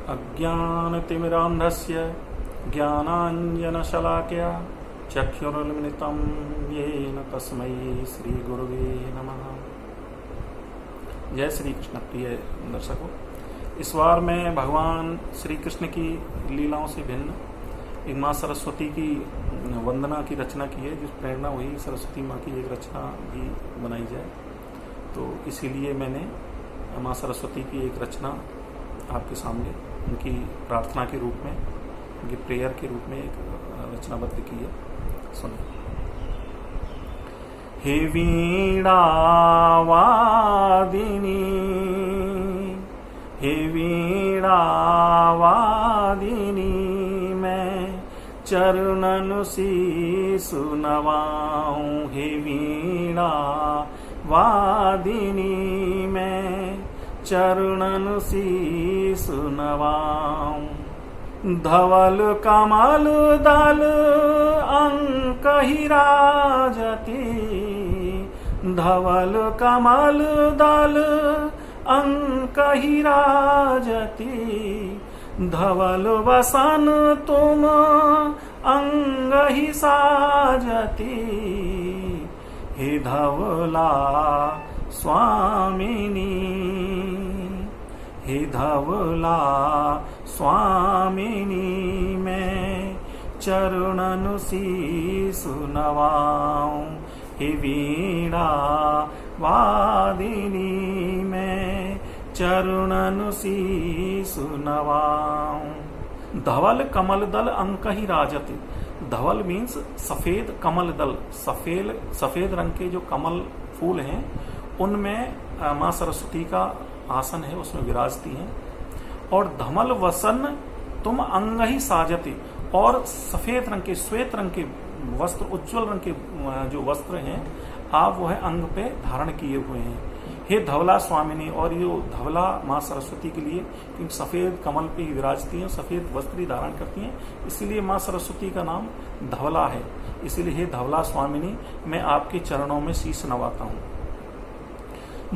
अज्ञानतिमिरान्धस्य ज्ञानाञ्जनशलाकया चक्षुरुन्मिलितं येन तस्मै श्रीगुरुवे नमः। जय श्री कृष्ण। प्रिय दर्शकों, इस बार मैं भगवान श्री कृष्ण की लीलाओं से भिन्न एक माँ सरस्वती की वंदना की रचना की है, जिस प्रेरणा हुई सरस्वती माँ की एक रचना भी बनाई जाए। तो इसीलिए मैंने माँ सरस्वती की एक रचना आपके सामने उनकी प्रार्थना के रूप में, उनकी प्रेयर के रूप में एक रचनाबद्ध की है। सुनिए। हे वीणावादिनी, हे वीणावादिनी, मैं चरणन शीसु नवाऊं। हे वीणावादिनी, मैं चरणन शीसु नवाऊं। धवल कमल दल अंक ही राजती, धवल कमल दल अंक ही राजती। धवल वसन तुम अंग ही साजती। हे धवला स्वामिनी, हे धवला स्वामिनी, मैं चरणन शीसु नवाऊं। हे वीणा वादिनी, मैं चरणन शीसु नवाऊं। धवल कमल दल अंक ही राजति। धवल मीन्स सफेद, कमल दल सफेद रंग के जो कमल फूल हैं उनमें माँ सरस्वती का आसन है, उसमें विराजती हैं। और धमल वसन तुम अंग ही साजती, और सफेद रंग के, श्वेत रंग के वस्त्र, उज्जवल रंग के जो वस्त्र हैं आप वो है अंग पे धारण किए हुए हैं। हे धवला स्वामिनी, और ये धवला माँ सरस्वती के लिए, क्योंकि सफेद कमल पे ही विराजती हैं, सफेद वस्त्र ही धारण करती हैं, इसीलिए माँ सरस्वती का नाम धवला है। इसीलिए हे धवला स्वामिनी, मैं आपके चरणों में शीश नवाता हूँ।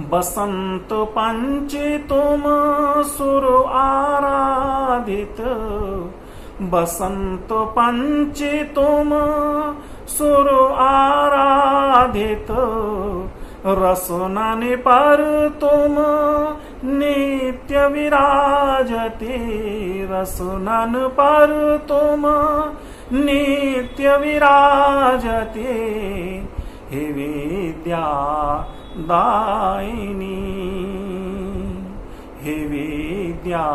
बसंत पंचे तुम सुर आराधित, बसंत पंचे तुम सुर आराधित। रसनन पर तुम नित्य विराजते, रसनन पर तुम नित्य विराजते। हे विद्या दायिनी, हे विद्या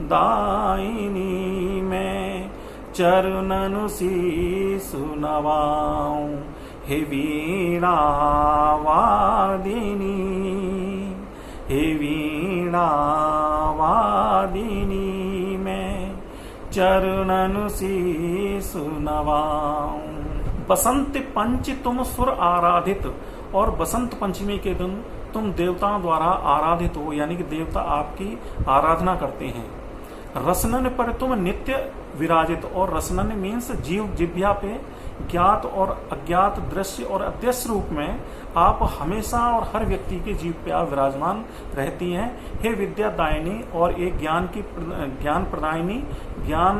दायिनी, मैं चरणन शीसु नवाऊं। हे वीणा वादिनी, हे वीणा वादिनी, मैं चरणन शीसु नवाऊं। बसंत पंच तुम सुर आराधित, और बसंत पंचमी के दिन तुम देवताओं द्वारा आराधित हो, यानी कि देवता आपकी आराधना करते हैं। रसनन पर तुम नित्य विराजित, और रसनन मीन्स जीव जिह्वा पे ज्ञात और अज्ञात, दृश्य और अदृश्य रूप में आप हमेशा और हर व्यक्ति के जीव पे आप विराजमान रहती हैं। हे विद्या दायिनी, और एक ज्ञान प्रदायिनी, ज्ञान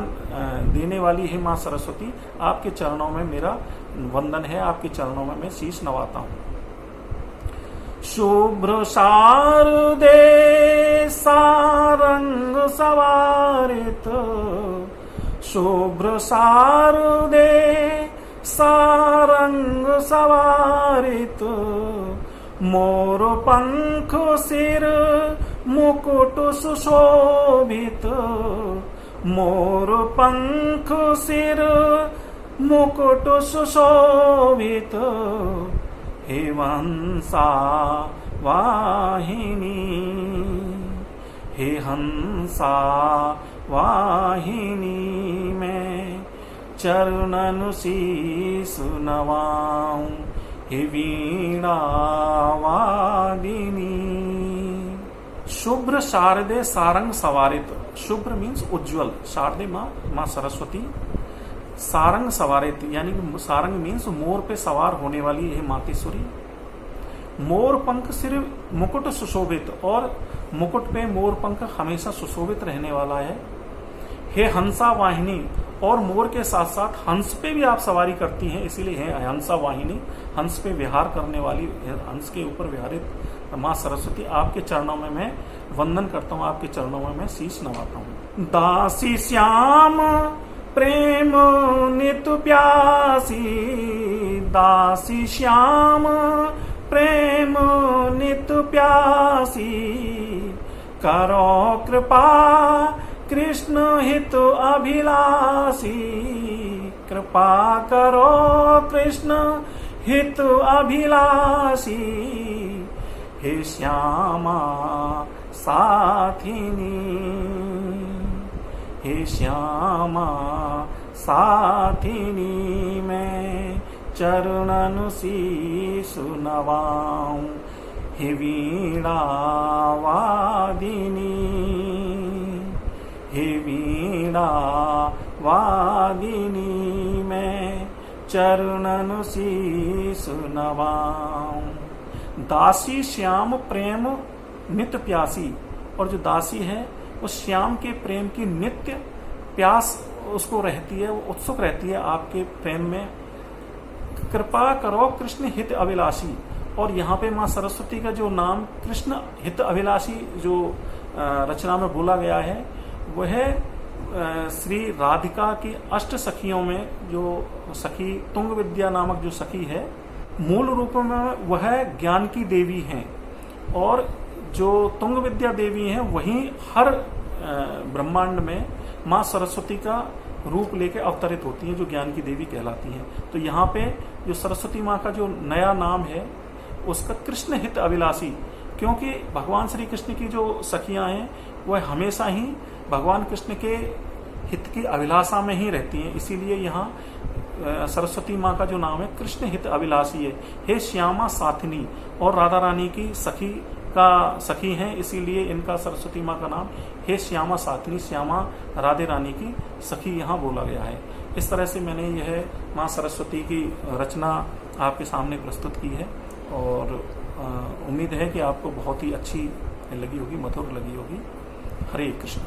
देने वाली है माँ सरस्वती, आपके चरणों में मेरा वंदन है, आपके चरणों में मैं शीश नवाता हूँ। शुभ्र शारदे सारंग सवारित, शुभ्र शारदे सारंग सवारित। मोर पंख सिर मुकुट सुशोभित, मोर पंख सिर मुकुट सुशोभित। हे वंसा वाहिनी, हे हंसा वाहिनी, मैं चरणन शीसु नवाऊं। हे वीणा वादिनी, शुभ्र शारदे सारंग सवारित। शुभ्र मीन्स उज्जवल, शारदे माँ सरस्वती। सारंग सवारित यानी कि सारंग मीन्स मोर पे सवार होने वाली है मातेश्वरी। मोर पंख सिर मुकुट सुशोभित, और मुकुट पे मोर पंख हमेशा सुशोभित रहने वाला है। हे हंसा वाहिनी, और मोर के साथ साथ हंस पे भी आप सवारी करती हैं, इसीलिए है हंसा वाहिनी, हंस पे विहार करने वाली, हंस के ऊपर विहारित माँ सरस्वती, आपके चरणों में मैं वंदन करता हूँ, आपके चरणों में मैं शीश नवाता हूँ। दासी श्याम प्रेम नित प्यासी, दासी श्याम प्रेम नित प्यासी, करो कृपा कृष्ण हित अभिलाषी, कृपा करो कृष्ण हित अभिलाषी, हे श्यामा साथिनी, हे श्यामा साथिनी, मैं चरणन शीश नवाऊं, हे वीणा वादिनी, हे वीणा वादिनी, मैं चरणन शीश नवाऊं। दासी श्याम प्रेम नित्य प्यासी, और जो दासी है वो श्याम के प्रेम की नित्य प्यास उसको रहती है, वो उत्सुक रहती है आपके प्रेम में। कृपा करो कृष्ण हित अभिलाषी, और यहाँ पे माँ सरस्वती का जो नाम कृष्ण हित अभिलाषी जो रचना में बोला गया है, वह श्री राधिका की अष्ट सखियों में जो सखी तुंग विद्या नामक जो सखी है, मूल रूप में वह ज्ञान की देवी हैं, और जो तुंग विद्या देवी हैं वही हर ब्रह्मांड में माँ सरस्वती का रूप लेके अवतरित होती हैं, जो ज्ञान की देवी कहलाती हैं। तो यहाँ पे जो सरस्वती माँ का जो नया नाम है उसका कृष्ण हित अभिलाषी, क्योंकि भगवान श्री कृष्ण की जो सखियां हैं वह हमेशा ही भगवान कृष्ण के हित की अभिलाषा में ही रहती हैं, इसीलिए यहाँ सरस्वती माँ का जो नाम है कृष्ण हित अभिलाषी है। हे श्यामा साथिनी, और राधा रानी की सखी हैं, इसीलिए इनका सरस्वती माँ का नाम हे श्यामा साथिनी, श्यामा राधे रानी की सखी यहाँ बोला गया है। इस तरह से मैंने यह माँ सरस्वती की रचना आपके सामने प्रस्तुत की है, और उम्मीद है कि आपको बहुत ही अच्छी लगी होगी, मधुर लगी होगी। हरे कृष्ण।